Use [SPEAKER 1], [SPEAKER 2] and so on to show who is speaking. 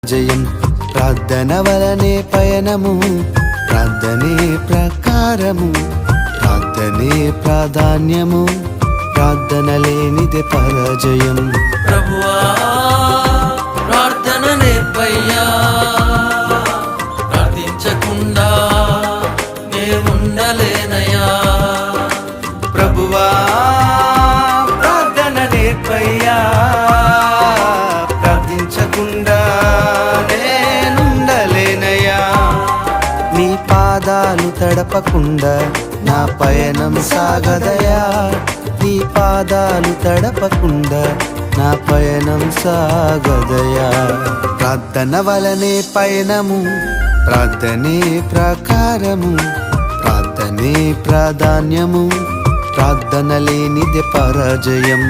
[SPEAKER 1] జయం ప్రార్థన వలనే పయనము, ప్రార్థనే ప్రకారము, ప్రార్థనే ప్రాధాన్యము, ప్రార్థన లేనిదే పరాజయం.
[SPEAKER 2] ప్రభువా ప్రార్థన నేర్పయ్యా, ప్రార్థించకుండా నే ఉండలేనయ్యా.
[SPEAKER 1] ప్రభువా ప్రార్థన నేర్పయ్యా, ప్రార్థించకుండా నేనుండలేనయ్యా. నీ పాదాలు తడపకుండా నా పయనం సాగదయా, నీ పాదాలు తడపకుండా నా పయనం సాగదయా. ప్రార్థన వలనే పయనము, ప్రార్థనే ప్రకారము, ప్రార్థనే ప్రాధాన్యము, ప్రార్థన లేనిదే పరాజయం.